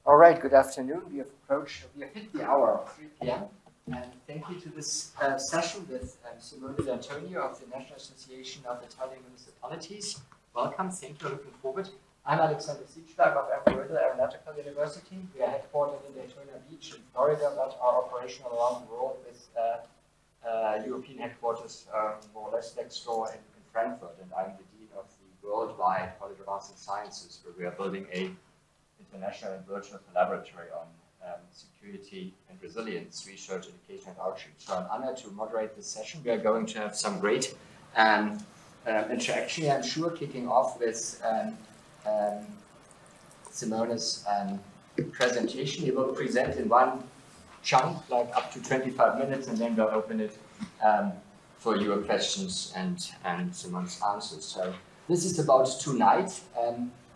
All right, good afternoon. We have hit the hour of 3 p.m. And thank you to this session with Simone D'Antonio of the National Association of Italian Municipalities. Welcome, thank you, looking forward. I'm Alexander Siedschlag of Embry-Riddle Aeronautical University. We are headquartered in Daytona Beach in Florida, but are operational around the world with European headquarters more or less next door in Frankfurt. And I'm the Dean of the Worldwide College of Arts and Sciences, where we are building a international and virtual collaboratory on security and resilience, research, education, and outreach. So I'm honored to moderate this session. We are going to have some great interaction, I'm sure, kicking off with Simone's presentation. He will present in one chunk, like up to 25 minutes, and then we'll open it for your questions and Simone's answers. So this is about ToNite,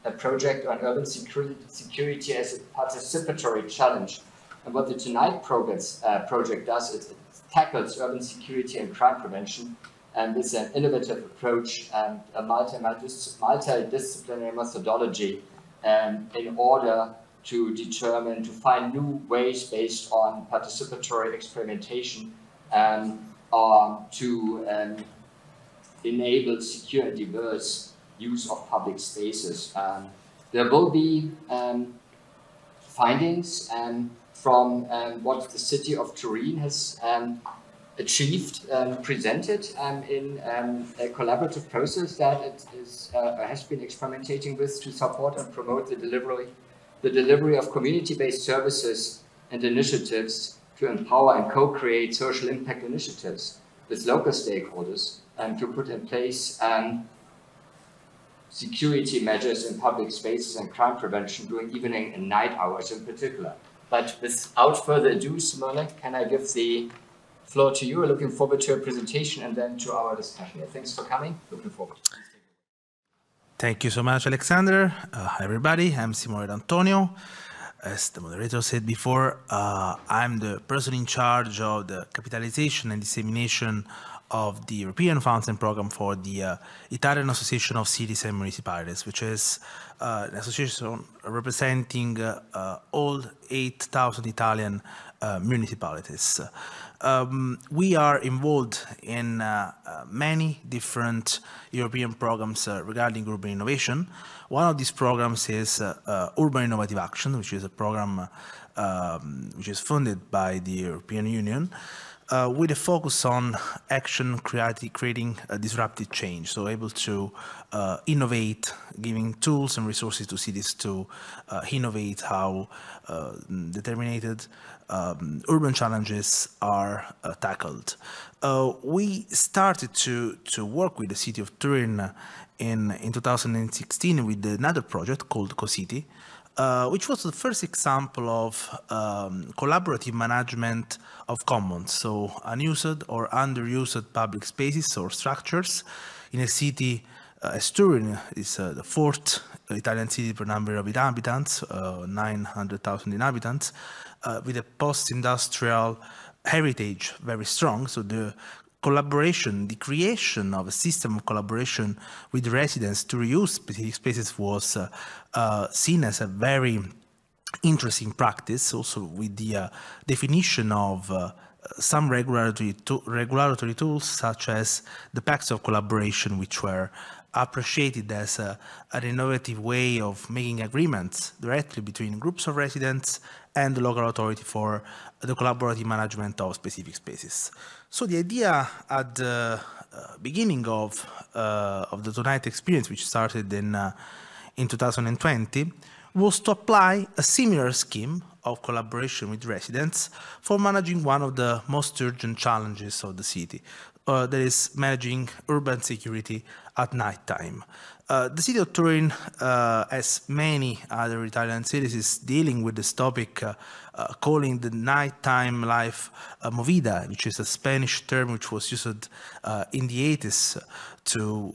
a project on urban security as a participatory challenge. And what the ToNite project does is it tackles urban security and crime prevention with an innovative approach and a multidisciplinary methodology in order to find new ways based on participatory experimentation to enable secure and diverse use of public spaces. There will be findings from what the city of Turin has achieved, presented in a collaborative process that it has been experimenting with to support and promote the delivery of community-based services and initiatives to empower and co-create social impact initiatives with local stakeholders and to put in place security measures in public spaces and crime prevention during evening and night hours in particular. But without further ado, Simone, can I give the floor to you? Looking forward to your presentation and then to our discussion. Thanks for coming. Looking forward. Thank you so much, Alexander. Hi, everybody. I'm Simone D'Antonio. As the moderator said before, I'm the person in charge of the capitalization and dissemination of the European funds and program for the Italian Association of Cities and Municipalities, which is an association representing all 8,000 Italian municipalities. We are involved in many different European programs regarding urban innovation. One of these programs is Urban Innovative Action, which is a program which is funded by the European Union, with a focus on action creating a disruptive change, so able to innovate, giving tools and resources to cities to innovate how determined urban challenges are tackled. We started to work with the city of Turin in 2016 with another project called CoCity, which was the first example of collaborative management of commons, so unused or underused public spaces or structures in a city as Turin is the fourth Italian city per number of inhabitants, 900,000 inhabitants, with a post-industrial heritage very strong. So the collaboration, the creation of a system of collaboration with residents to reuse specific spaces was seen as a very interesting practice, also with the definition of some regulatory tools, such as the pacts of collaboration, which were appreciated as an innovative way of making agreements directly between groups of residents and the local authority for the collaborative management of specific spaces. So the idea at the beginning of the ToNite experience, which started in 2020, was to apply a similar scheme of collaboration with residents for managing one of the most urgent challenges of the city, that is managing urban security at nighttime. The city of Turin, as many other Italian cities, is dealing with this topic, calling the nighttime life movida, which is a Spanish term which was used in the 80s to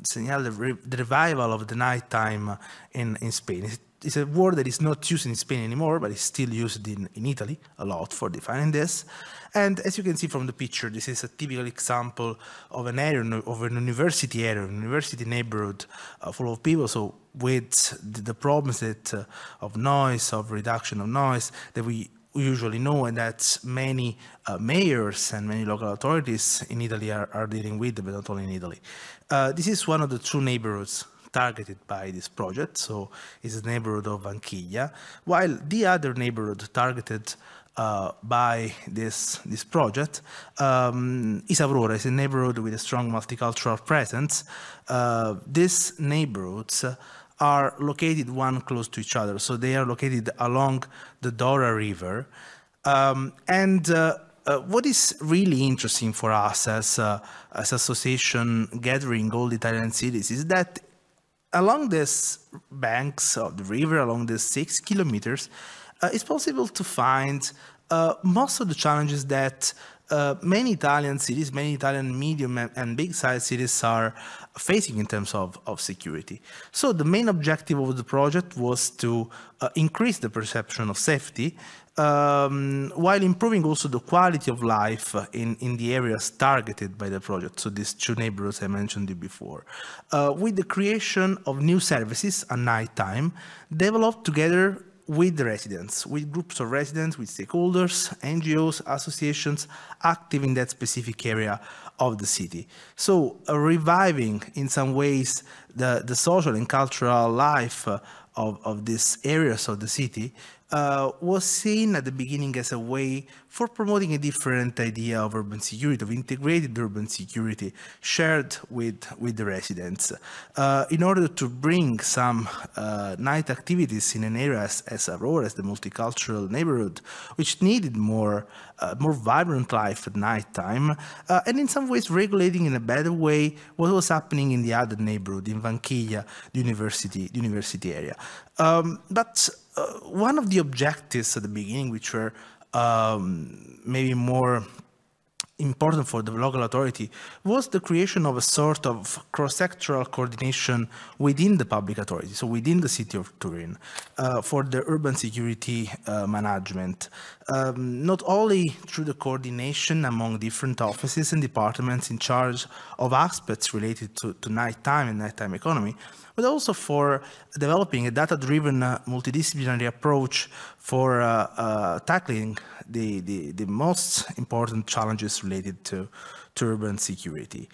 signal the revival of the nighttime in Spain. It's a word that is not used in Spain anymore, but is still used in Italy a lot for defining this. And as you can see from the picture, this is a typical example of an area, of an university area, an university neighborhood full of people. So with the problems that, of noise, of reduction of noise that we usually know and that many mayors and many local authorities in Italy are dealing with, but not only in Italy. This is one of the two neighborhoods targeted by this project, so it's the neighborhood of Vanchiglia, while the other neighborhood targeted by this project is Aurora. It's a neighborhood with a strong multicultural presence. These neighborhoods are located one close to each other, so they are located along the Dora River. What is really interesting for us as association gathering all the Italian cities is that along these banks of the river, along these 6 kilometers, it's possible to find most of the challenges that many Italian cities, many Italian medium and big-sized cities are facing in terms of security. So the main objective of the project was to increase the perception of safety while improving also the quality of life in the areas targeted by the project, so these two neighborhoods I mentioned you before, with the creation of new services at night time developed together with the residents, with groups of residents, with stakeholders, NGOs, associations active in that specific area of the city. So reviving in some ways the social and cultural life of these areas of the city was seen at the beginning as a way for promoting a different idea of urban security, of integrated urban security shared with the residents, in order to bring some night activities in an area as Aurora, as the multicultural neighborhood, which needed more vibrant life at night time, and in some ways regulating in a better way what was happening in the other neighborhood, in Vanchiglia, the university area. But one of the objectives at the beginning, which were maybe more important for the local authority, was the creation of a sort of cross-sectoral coordination within the public authority, so within the city of Turin, for the urban security management. Not only through the coordination among different offices and departments in charge of aspects related to nighttime and nighttime economy, but also for developing a data-driven multidisciplinary approach for tackling the most important challenges related to urban security.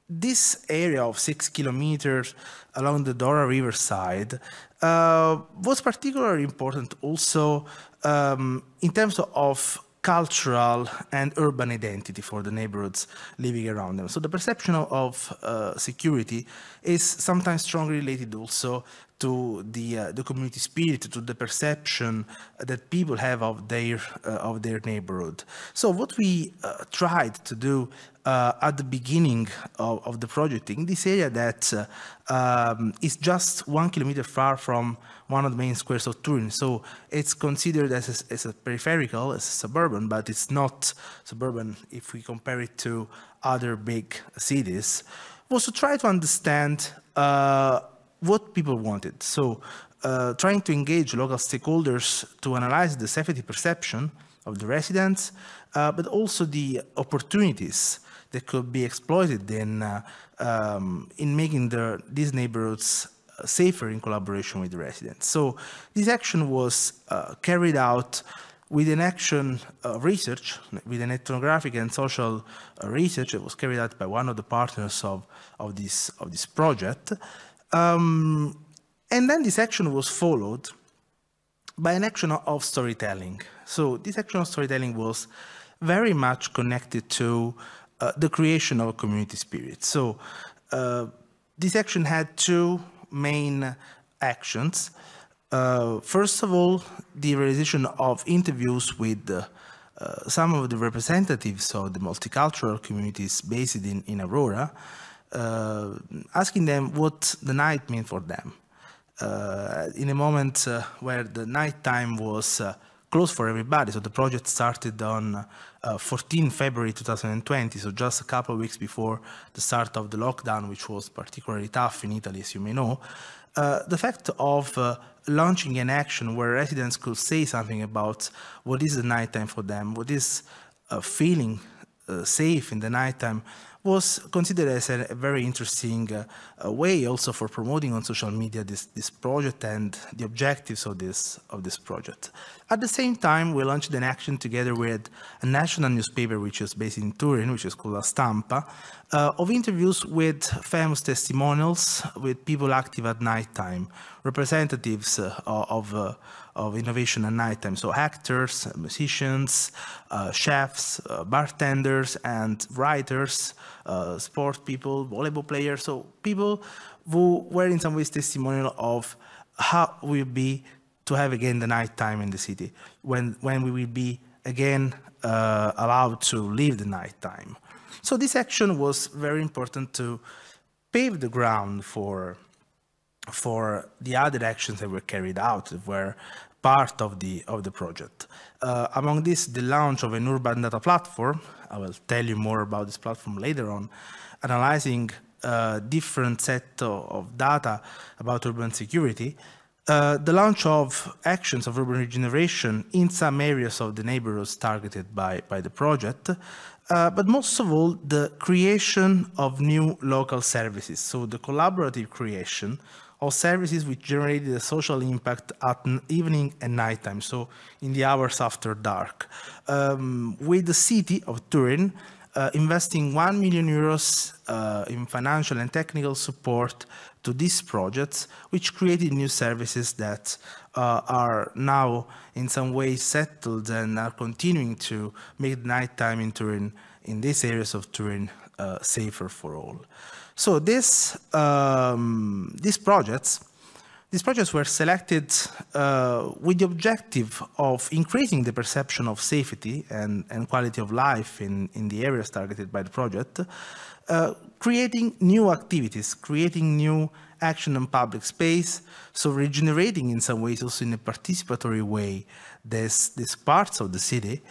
This area of 6 kilometers along the Dora River side was particularly important also in terms of cultural and urban identity for the neighborhoods living around them. So the perception of security is sometimes strongly related also to the community spirit, to the perception that people have of their neighborhood. So what we tried to do at the beginning of the project in this area that is just 1 kilometer far from one of the main squares of Turin. So it's considered as a peripheral, as a suburban, but it's not suburban if we compare it to other big cities, was to try to understand what people wanted. So trying to engage local stakeholders to analyze the safety perception of the residents, but also the opportunities that could be exploited in making these neighborhoods safer in collaboration with the residents. So this action was carried out with an action research, with an ethnographic and social research that was carried out by one of the partners of this project. And then this action was followed by an action of storytelling. So this action of storytelling was very much connected to the creation of a community spirit. So this action had two main actions. First of all, the realization of interviews with some of the representatives of the multicultural communities based in Aurora, asking them what the night meant for them. In a moment where the nighttime was closed for everybody, so the project started on 14 February 2020, so just a couple of weeks before the start of the lockdown, which was particularly tough in Italy, as you may know. The fact of launching an action where residents could say something about what is the nighttime for them, what is feeling safe in the nighttime, was considered as a very interesting way also for promoting on social media this project and the objectives of this project. At the same time, we launched an action together with a national newspaper which is based in Turin, which is called La Stampa, of interviews with famous testimonials with people active at nighttime, representatives of innovation at nighttime, so actors, musicians, chefs, bartenders, and writers, sport people, volleyball players, so people who were in some ways testimonial of how it will be to have again the nighttime in the city, when we will be again allowed to live the nighttime. So this action was very important to pave the ground for the other actions that were carried out, that were part of the project. Among this, the launch of an urban data platform. I will tell you more about this platform later on, analyzing different set of data about urban security. The launch of actions of urban regeneration in some areas of the neighborhoods targeted by the project, but most of all, the creation of new local services, so the collaborative creation of services which generated a social impact at evening and nighttime, so in the hours after dark, with the city of Turin investing 1 million euros in financial and technical support to these projects, which created new services that are now in some way settled and are continuing to make nighttime in Turin, in these areas of Turin, safer for all. So these projects were selected with the objective of increasing the perception of safety and quality of life in the areas targeted by the project, creating new activities, creating new action on public space, so regenerating in some ways also in a participatory way these parts of the city,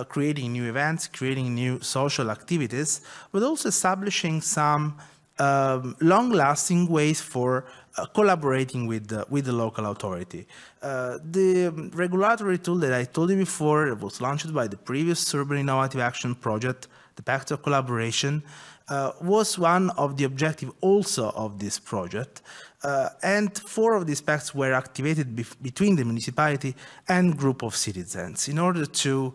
creating new events, creating new social activities, but also establishing some long-lasting ways for collaborating with the local authority. The regulatory tool that I told you before was launched by the previous Urban Innovative Action Project, the Pact of Collaboration, was one of the objectives also of this project. And 4 of these pacts were activated between the municipality and group of citizens in order to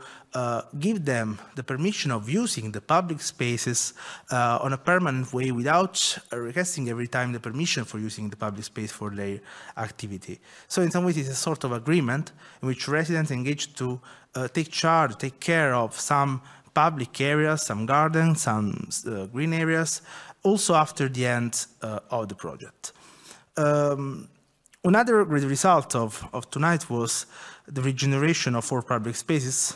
give them the permission of using the public spaces on a permanent way without requesting every time the permission for using the public space for their activity. So in some ways it's a sort of agreement in which residents engage to take charge, take care of some public areas, some gardens, some green areas, also after the end of the project. Another great result of ToNite was the regeneration of 4 public spaces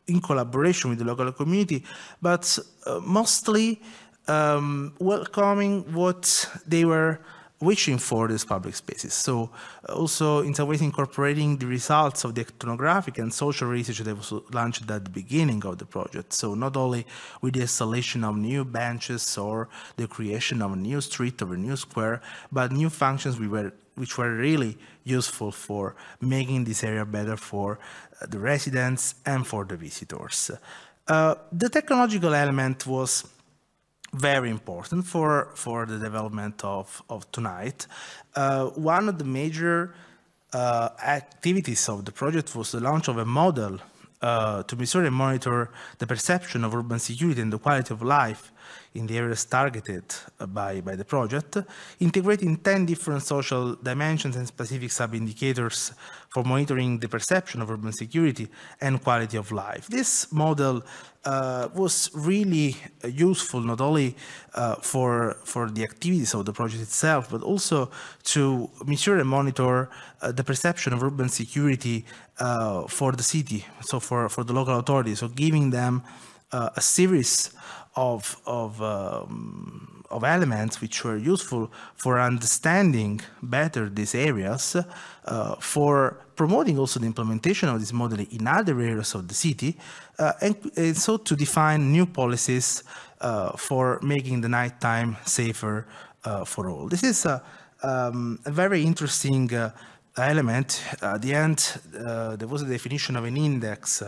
in collaboration with the local community, but mostly welcoming what they were wishing for these public spaces. So also in some ways incorporating the results of the ethnographic and social research that was launched at the beginning of the project. So not only with the installation of new benches or the creation of a new street or a new square, but new functions which were really useful for making this area better for the residents and for the visitors. The technological element was very important for the development of ToNite. One of the major activities of the project was the launch of a model to measure and monitor the perception of urban security and the quality of life in the areas targeted by the project, integrating 10 different social dimensions and specific sub-indicators for monitoring the perception of urban security and quality of life. This model was really useful not only for the activities of the project itself, but also to measure and monitor the perception of urban security for the city, so for the local authorities, so giving them a series of elements which were useful for understanding better these areas, for promoting also the implementation of this model in other areas of the city, and so to define new policies for making the nighttime safer for all. This is a very interesting element. At the end, there was a definition of an index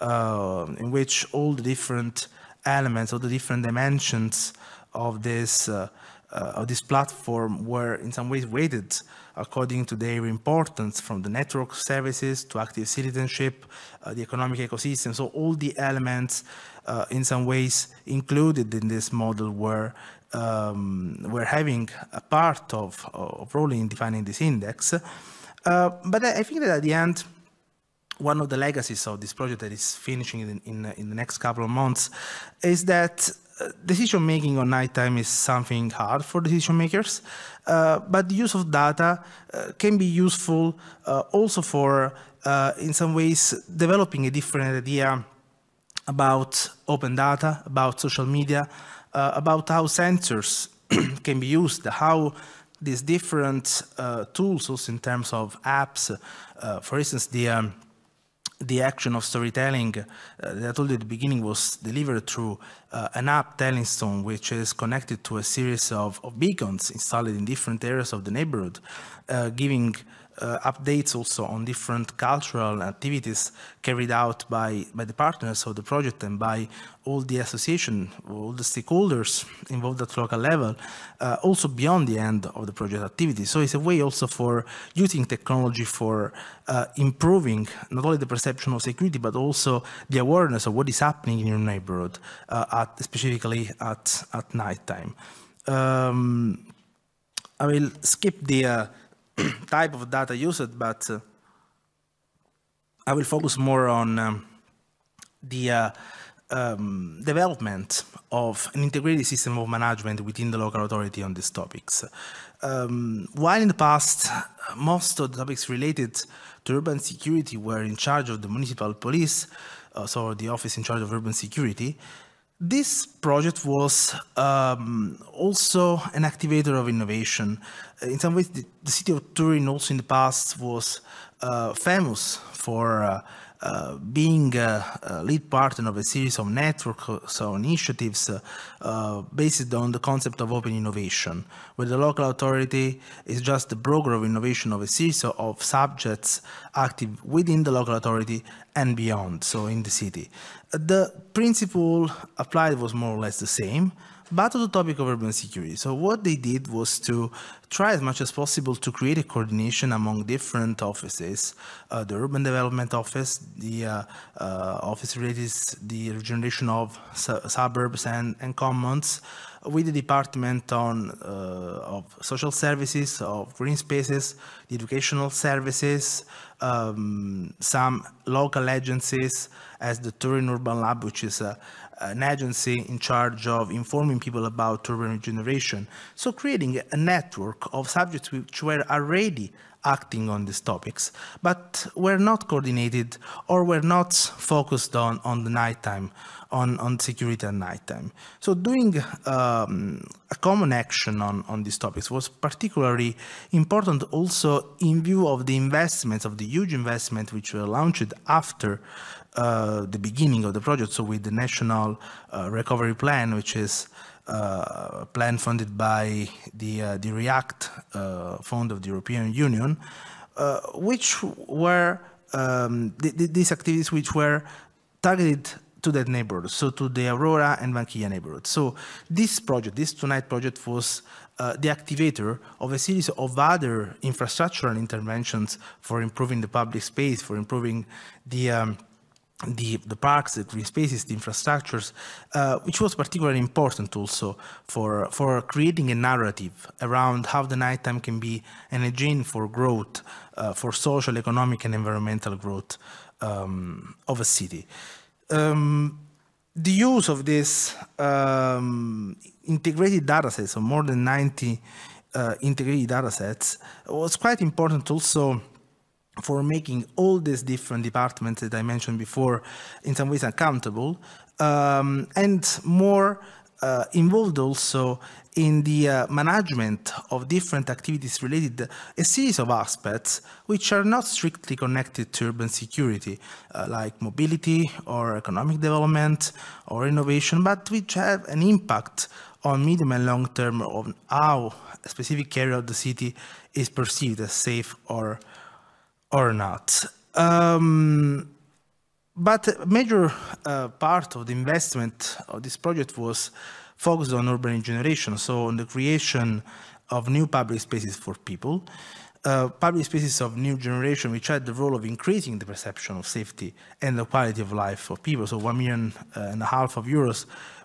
in which all the different elements, all the different dimensions of this platform were in some ways weighted according to their importance, from the network services to active citizenship, the economic ecosystem. So all the elements in some ways included in this model were having a part of role in defining this index. But I think that at the end, one of the legacies of this project that is finishing in the next couple of months is that decision making on nighttime is something hard for decision makers, but the use of data can be useful also for, in some ways, developing a different idea about open data, about social media, about how sensors can be used, how these different tools, also in terms of apps, for instance, the action of storytelling that I told you at the beginning was delivered through an app, Telling Stone, which is connected to a series of beacons installed in different areas of the neighborhood, giving updates also on different cultural activities carried out by the partners of the project and by all the association, all the stakeholders involved at local level, also beyond the end of the project activity. So it's a way also for using technology for improving not only the perception of security, but also the awareness of what is happening in your neighborhood, specifically at nighttime. I will skip the type of data used, but I will focus more on the development of an integrated system of management within the local authority on these topics. While in the past, most of the topics related to urban security were in charge of the municipal police, so the office in charge of urban security, this project was also an activator of innovation. In some ways, the city of Turin also in the past was famous for being a lead partner of a series of networks or initiatives based on the concept of open innovation, where the local authority is just the broker of innovation of a series of subjects active within the local authority and beyond, so in the city. The principle applied was more or less the same, but to the topic of urban security. So what they did was to try as much as possible to create a coordination among different offices, the urban development office, the office related to the regeneration of suburbs and commons, with the department of social services, of green spaces, the educational services, some local agencies, as the Turin Urban Lab, which is an agency in charge of informing people about urban regeneration. So creating a network of subjects which were already acting on these topics, but were not coordinated or were not focused on the nighttime, on security at nighttime. So doing a common action on these topics was particularly important also in view of the investments, of the huge investment which were launched after the beginning of the project, so with the National Recovery Plan, which is a plan funded by the REACT Fund of the European Union, which were these activities which were targeted to that neighborhood, so to the Aurora and Vanchiglia neighborhood. So this project, this ToNite project, was the activator of a series of other infrastructural interventions for improving the public space, for improving the parks, the green spaces, the infrastructures, which was particularly important also for creating a narrative around how the nighttime can be an engine for growth, for social, economic, and environmental growth of a city. The use of this integrated data sets, so more than 90 integrated data sets, was quite important also for making all these different departments that I mentioned before in some ways accountable, and more involved also in the management of different activities related to a series of aspects which are not strictly connected to urban security, like mobility or economic development or innovation, but which have an impact on medium and long term on how a specific area of the city is perceived as safe or not. But a major part of the investment of this project was focused on urban regeneration, so on the creation of new public spaces for people, public spaces of new generation, which had the role of increasing the perception of safety and the quality of life for people. So €1.5 million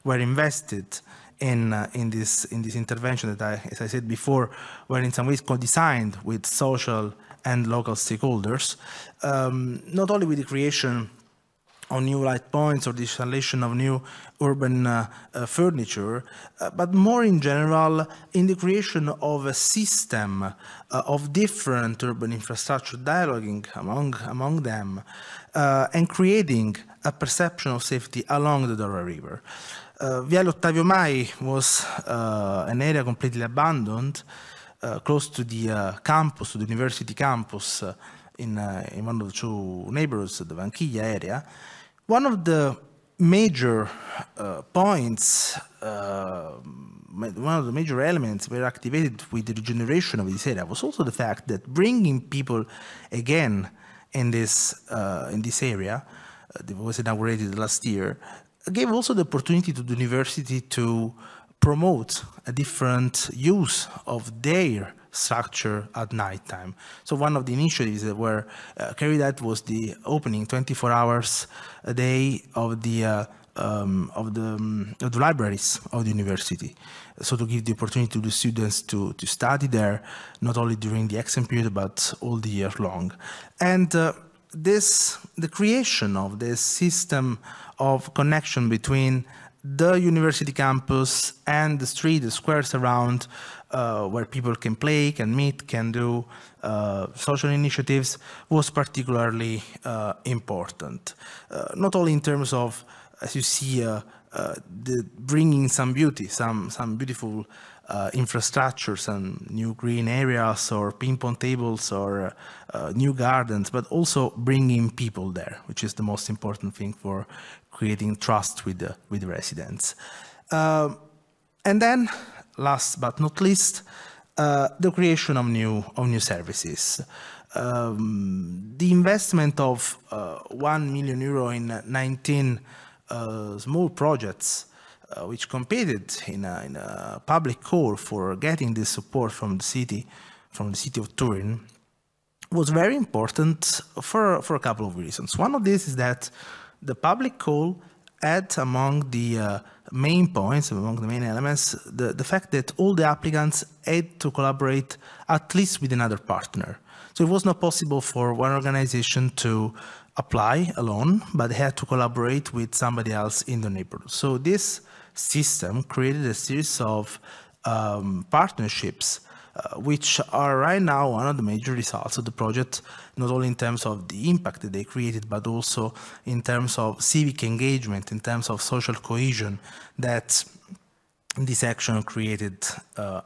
were invested in this intervention that, as I said before, were in some ways co-designed with social and local stakeholders, not only with the creation of new light points or the installation of new urban furniture, but more in general in the creation of a system of different urban infrastructure dialoguing among them and creating a perception of safety along the Dora River. Viale Ottavio Mai was an area completely abandoned, close to the campus, to the university campus in one of the two neighborhoods, the Vanchiglia area. One of the major points, one of the major elements were activated with the regeneration of this area was also the fact that bringing people again in this area, that was inaugurated last year, gave also the opportunity to the university to promote a different use of their structure at nighttime. So one of the initiatives that were carried out was the opening 24 hours a day of the libraries of the university. So to give the opportunity to the students to study there, not only during the exam period, but all the year long. And the creation of this system of connection between the university campus and the street, the squares around, where people can play, can meet, can do social initiatives, was particularly important. Not only in terms of, as you see, bringing some beauty, some beautiful infrastructure, some new green areas or ping pong tables or new gardens, but also bringing people there, which is the most important thing for creating trust with the residents. And then, last but not least, the creation of new services. The investment of €1 million in 19 small projects, which competed in a public call for getting this support from the city of Turin, was very important for a couple of reasons. One of these is that the public call had among the main points, among the main elements, the fact that all the applicants had to collaborate at least with another partner. So it was not possible for one organization to apply alone, but they had to collaborate with somebody else in the neighborhood. So this system created a series of partnerships which are right now one of the major results of the project, not only in terms of the impact that they created, but also in terms of civic engagement, in terms of social cohesion that this action created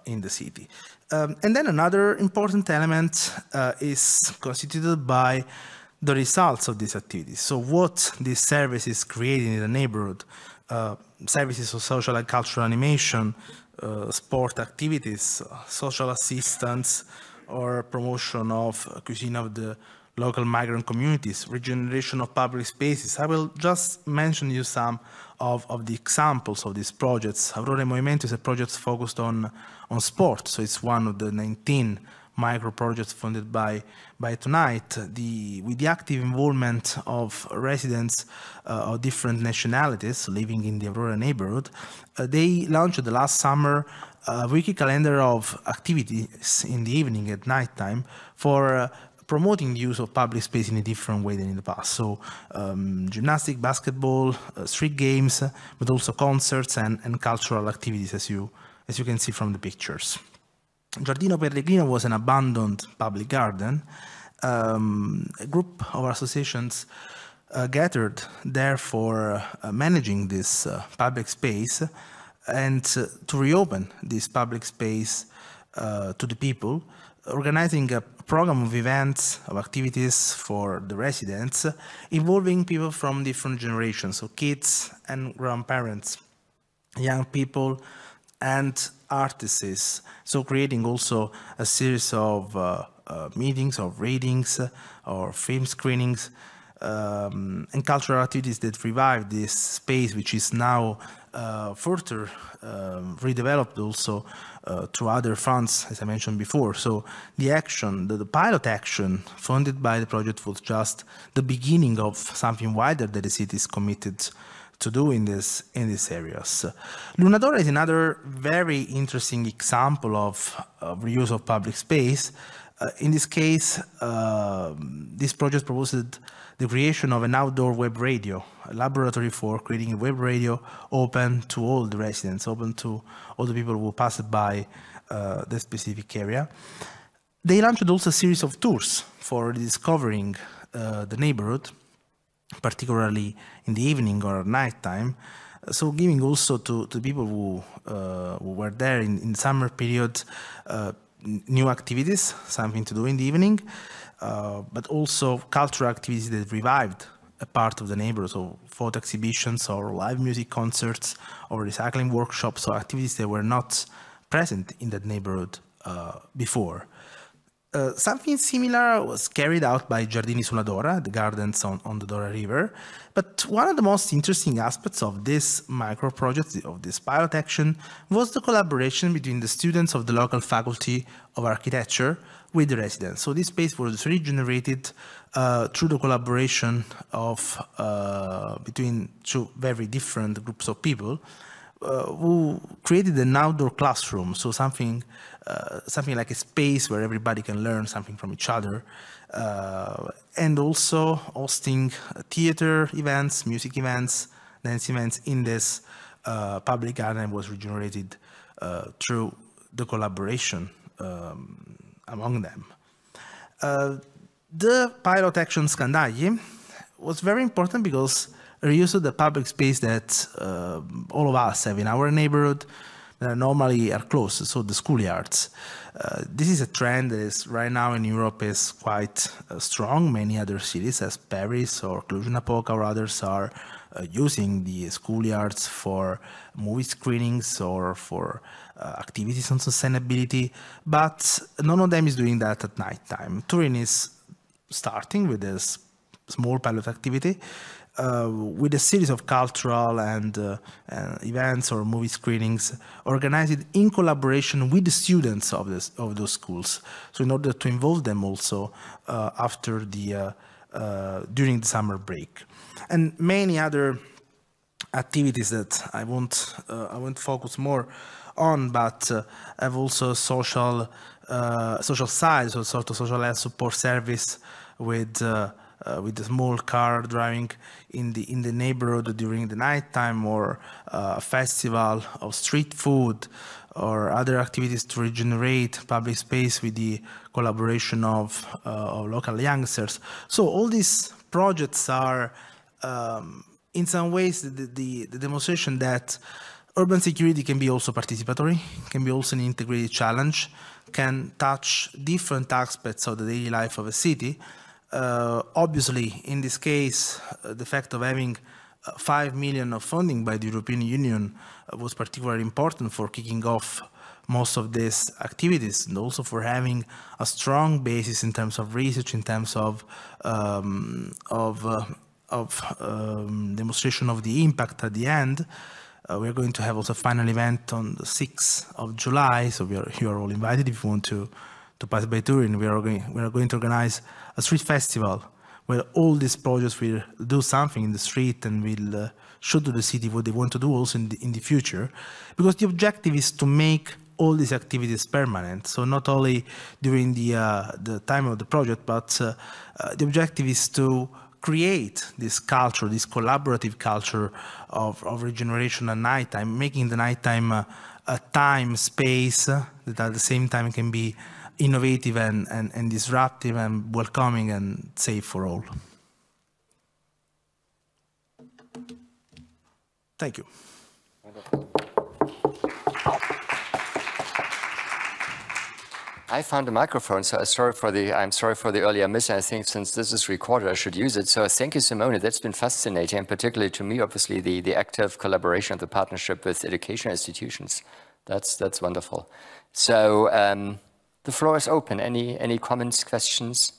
in the city. And then another important element is constituted by the results of these activities. So what these services created in the neighborhood, services of social and cultural animation, sport activities, social assistance, or promotion of cuisine of the local migrant communities, regeneration of public spaces. I will just mention you some of the examples of these projects. Aurora in Movimento is a project focused on sport, so it's one of the 19 micro projects funded by ToNite. With the active involvement of residents of different nationalities living in the Aurora neighborhood, they launched the last summer a weekly calendar of activities in the evening at nighttime for promoting the use of public space in a different way than in the past. So gymnastics, basketball, street games, but also concerts and cultural activities, as you can see from the pictures. Giardino Pellegrino was an abandoned public garden. A group of associations gathered there for managing this public space and to reopen this public space to the people, organizing a program of events, of activities for the residents, involving people from different generations, so kids and grandparents, young people, and artists, so creating also a series of meetings, of readings, or film screenings, and cultural activities that revive this space, which is now further redeveloped also through other funds, as I mentioned before. So the action, the pilot action funded by the project was just the beginning of something wider that the city is committed to do in these areas. Lunadora is another very interesting example of reuse of public space. In this case, this project proposed the creation of an outdoor web radio, a laboratory for creating a web radio open to all the residents, open to all the people who pass by the specific area. They launched also a series of tours for discovering the neighborhood, particularly in the evening or nighttime, so giving also to people who were there in summer period new activities, something to do in the evening, but also cultural activities that revived a part of the neighborhood, so photo exhibitions or live music concerts or recycling workshops, or activities that were not present in that neighborhood before. Something similar was carried out by Giardini sulla Dora, the gardens on the Dora River. But one of the most interesting aspects of this micro project, of this pilot action, was the collaboration between the students of the local faculty of architecture with the residents. So this space was regenerated through the collaboration of between two very different groups of people who created an outdoor classroom, so something like a space where everybody can learn something from each other, and also hosting theater events, music events, dance events in this public garden was regenerated through the collaboration among them. The pilot action Scandagli was very important because reuse of the public space that all of us have in our neighborhood that normally are close, so the schoolyards. This is a trend that is right now in Europe is quite strong. Many other cities, as Paris or Cluj-Napoca or others, are using the schoolyards for movie screenings or for activities on sustainability, but none of them is doing that at night time. Turin is starting with this small pilot activity, with a series of cultural and events or movie screenings organized in collaboration with the students of those schools. So in order to involve them also after the during the summer break, and many other activities that I won't focus more on, but have also social side, so sort of social health support service with the small car driving in the neighborhood during the nighttime, or a festival of street food, or other activities to regenerate public space with the collaboration of local youngsters. So all these projects are, in some ways, the demonstration that urban security can be also participatory, can be also an integrated challenge, can touch different aspects of the daily life of a city. Obviously, in this case, the fact of having 5 million of funding by the European Union was particularly important for kicking off most of these activities, and also for having a strong basis in terms of research, in terms of demonstration of the impact at the end. We're going to have also a final event on the 6th of July, so you are all invited if you want to pass by Turin. We are going to organize a street festival where all these projects will do something in the street and will show to the city what they want to do also in the future, because the objective is to make all these activities permanent. So not only during the time of the project, but the objective is to create this culture, this collaborative culture of regeneration at nighttime, making the nighttime a time, space that at the same time can be innovative and disruptive and welcoming and safe for all. Thank you. I found a microphone, so I'm sorry for the earlier miss. I think since this is recorded, I should use it. So thank you, Simone. That's been fascinating, and particularly to me, obviously, the active collaboration of the partnership with educational institutions. That's wonderful. So the floor is open. Any comments, questions?